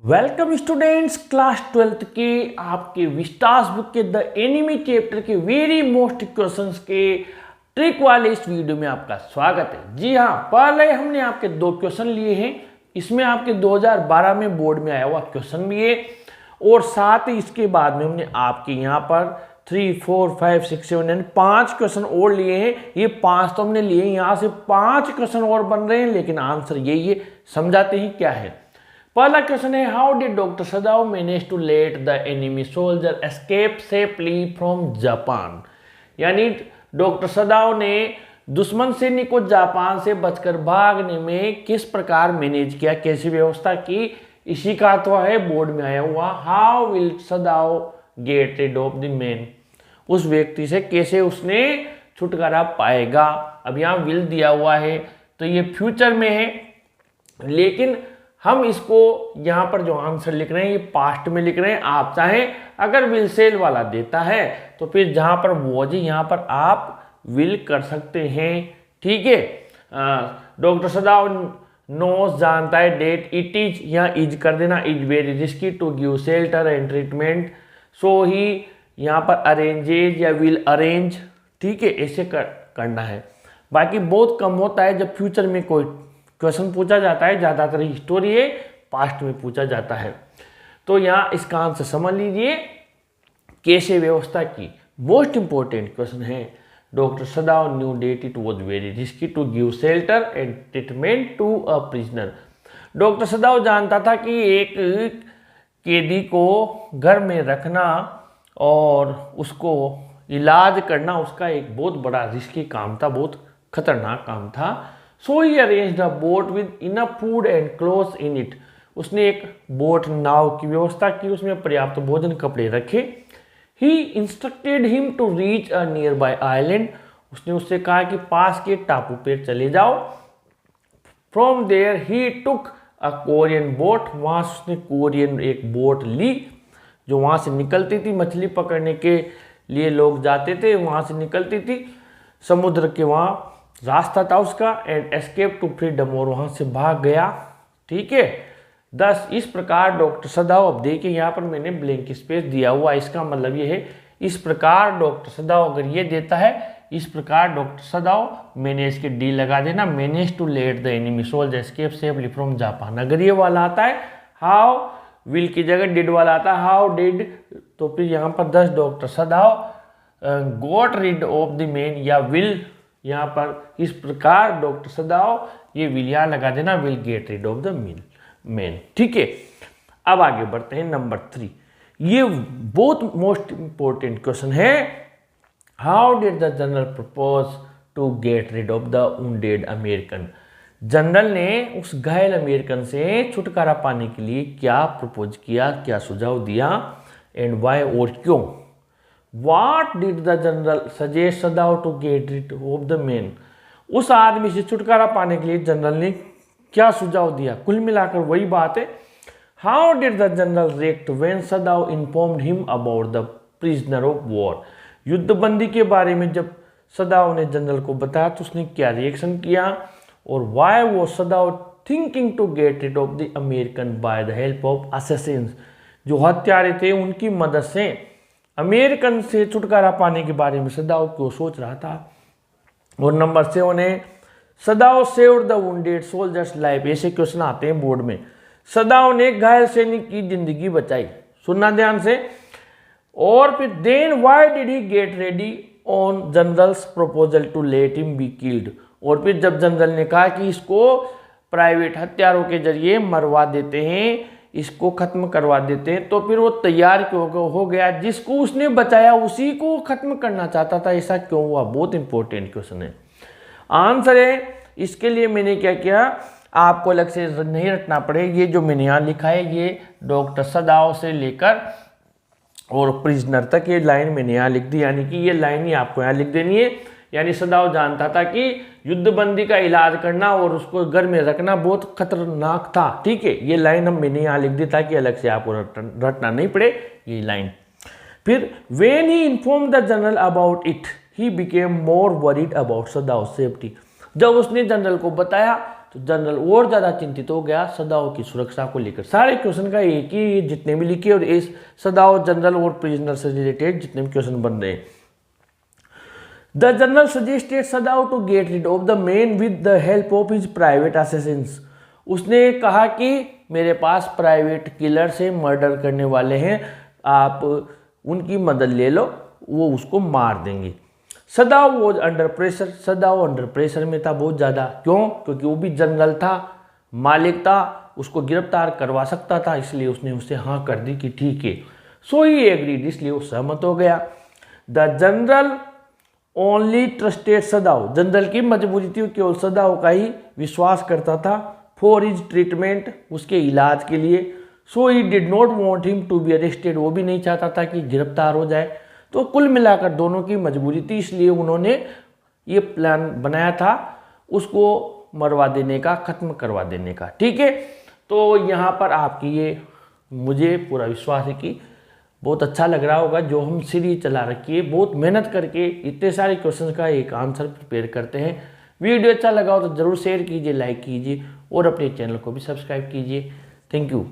Welcome students, class 12th के आपके Vistas book के द एनिमी चैप्टर के वेरी मोस्ट क्वेश्चंस के ट्रिक वाले इस वीडियो में आपका स्वागत है। जी हाँ, पहले हमने आपके दो क्वेश्चन लिए हैं। इसमें आपके 2012 में बोर्ड में आया हुआ क्वेश्चन भी है और साथ ही इसके बाद में हमने आपके यहाँ पर 3, 4, 5, 6, 7 एंड 5 क्वेश्चन और लिए हैं। ये 5 तो हमने लिए, यहाँ से 5 क्वेश्चन और बन रहे हैं, लेकिन आंसर यही है। समझाते ही क्या है। पहला क्वेश्चन है, how did doctor Sadao manage to let the enemy soldier escape safely from Japan. यानी डॉक्टर सदाओ ने दुश्मन सैनिक को जापान से बचकर भागने में किस प्रकार मैनेज किया, कैसी व्यवस्था की, इसी का तो है बोर्ड में आया हुआ। How will Sadao get rid of the man, उस व्यक्ति से कैसे उसने छुटकारा पाएगा। अब यहाँ विल दिया हुआ है तो ये फ्यूचर में है, लेकिन हम इसको यहाँ पर जो आंसर लिख रहे हैं ये पास्ट में लिख रहे हैं। आप चाहें अगर विल सेल वाला देता है तो फिर जहाँ पर वॉज यहाँ पर आप विल कर सकते हैं। ठीक है, डॉक्टर सदाओ नोस जानता है डेट इट इज, यहाँ इज कर देना, is very risky to give shelter and treatment, so he यहाँ पर अरेंजेज या विल अरेंज। ठीक है, ऐसे करना है। बाकी बहुत कम होता है जब फ्यूचर में कोई क्वेश्चन पूछा जाता है, ज़्यादातर हिस्टोरी है, पास्ट में पूछा जाता है। तो यहाँ इसका आंसर समझ लीजिए, कैसे व्यवस्था की। मोस्ट इंपॉर्टेंट क्वेश्चन है, doctor Sadao knew that it was very risky to give shelter and treatment to a prisoner. Doctor Sadao जानता था कि एक कैदी को घर में रखना और उसको इलाज करना उसका एक बहुत बड़ा रिस्की काम था, बहुत खतरनाक काम था। So he arranged a boat with enough food and clothes in it. उसने एक बोट नाव की व्यवस्था की, उसमें पर्याप्त भोजन कपड़े रखे। He instructed him to reach a nearby island. उसने उससे कहा कि पास के टापू पर चले जाओ। From there he took a Korean boat. वहाँ से उसने कोरियन एक बोट ली जो वहाँ से निकलती थी, मछली पकड़ने के लिए लोग जाते थे, वहाँ से निकलती थी, समुद्र के वहाँ रास्ता था उसका। एंड एस्केप टू फ्रीडम, और वहां से भाग गया। ठीक है, 10 इस प्रकार डॉक्टर सदाओ, अब देखिए यहाँ पर मैंने ब्लैंक स्पेस दिया हुआ, इसका मतलब ये है इस प्रकार डॉक्टर सदाओ, अगर ये देता है इस प्रकार डॉक्टर सदाओ मैनेज के डी लगा देना, manage to let the enemy soldier escape safely from Japan. अगर ये वाला आता है, हाउ विल की जगह डिड वाला आता है, हाउ डिड, तो फिर यहाँ पर 10 doctor Sadao got rid of the man, या विल यहाँ पर इस प्रकार डॉक्टर सदाओ, ये विल यहाँ लगा देना, will get rid of the man. ठीक है, अब आगे बढ़ते हैं नंबर 3। ये बहुत मोस्ट इंपॉर्टेंट क्वेश्चन है, how did the general propose to get rid of the wounded American. General ने उस घायल अमेरिकन से छुटकारा पाने के लिए क्या प्रपोज किया, क्या सुझाव दिया, एंड वाई, और क्यों। What did the general suggest Sadao to get rid of the man? उस आदमी से छुटकारा पाने के लिए जनरल ने क्या सुझाव दिया। कुल मिलाकर वही बात है। How did the general react when Sadao informed him about the prisoner of war? युद्धबंदी के बारे में जब सदाओ ने जनरल को बताया तो उसने क्या रिएक्शन किया, और why was Sadao thinking to get rid of the American by the help of assassins? जो हत्यारे थे उनकी मदद से अमेरिकन से छुटकारा पाने के बारे में सदाओ क्यों सोच रहा था। और नंबर 7 है, Sadao saved the wounded soldiers life. ऐसे क्वेश्चन आते हैं बोर्ड में। सदाओ ने घायल सैनिक की जिंदगी बचाई, सुनना ध्यान से। और फिर then why did he get ready on general's proposal to let him be killed. और फिर जब जनरल ने कहा कि इसको प्राइवेट हत्यारों के जरिए मरवा देते हैं, इसको खत्म करवा देते हैं, तो फिर वो तैयार क्यों हो गया, जिसको उसने बचाया उसी को खत्म करना चाहता था, ऐसा क्यों हुआ। बहुत इंपॉर्टेंट क्वेश्चन है। आंसर है इसके लिए मैंने क्या किया, आपको अलग से नहीं रटना पड़े, ये जो मैंने यहाँ लिखा है ये डॉक्टर सदाओ से लेकर और प्रिजनर तक ये लाइन मैंने यहाँ लिख दी, यानी कि ये लाइन ही आपको यहाँ लिख देनी है। यानी सदाओ जानता था कि युद्धबंदी का इलाज करना और उसको घर में रखना बहुत खतरनाक था। ठीक है, ये लाइन हम मैंने यहाँ लिख दी ताकि अलग से आपको रटना नहीं पड़े ये लाइन। फिर when he inform the general about it he became more worried about Sadao safety. जब उसने जनरल को बताया तो जनरल और ज़्यादा चिंतित हो गया सदाओ की सुरक्षा को लेकर। सारे क्वेश्चन का एक ही जितने भी लिखे और इस सदाओ जनरल और प्रिजनर से रिलेटेड जितने भी क्वेश्चन बन रहे हैं। The general suggested Sadao to get rid of the man with the help of his private assassins. उसने कहा कि मेरे पास प्राइवेट किलर से मर्डर करने वाले हैं, आप उनकी मदद ले लो, वो उसको मार देंगे। Sadao was under pressure, Sadao under pressure में था बहुत ज़्यादा। क्यों? क्योंकि वो भी जनरल था, मालिक था, उसको गिरफ्तार करवा सकता था, इसलिए उसने उससे हाँ कर दी कि ठीक है। सो ही एग्रीड, इसलिए वो सहमत हो गया। The general only trusted Sadao, general की मजबूरी थी, केवल सदाओ का ही विश्वास करता था। फॉर हिज ट्रीटमेंट, उसके इलाज के लिए। So he did not want him to be arrested, वो भी नहीं चाहता था कि गिरफ्तार हो जाए। तो कुल मिलाकर दोनों की मजबूरी थी, इसलिए उन्होंने ये प्लान बनाया था उसको मरवा देने का, ख़त्म करवा देने का। ठीक है, तो यहाँ पर आपकी ये मुझे पूरा विश्वास है कि बहुत अच्छा लग रहा होगा। जो हम सीरीज चला रखी है, बहुत मेहनत करके इतने सारे क्वेश्चन का एक आंसर प्रिपेयर करते हैं। वीडियो अच्छा लगा हो तो ज़रूर शेयर कीजिए, लाइक कीजिए और अपने चैनल को भी सब्सक्राइब कीजिए। Thank you.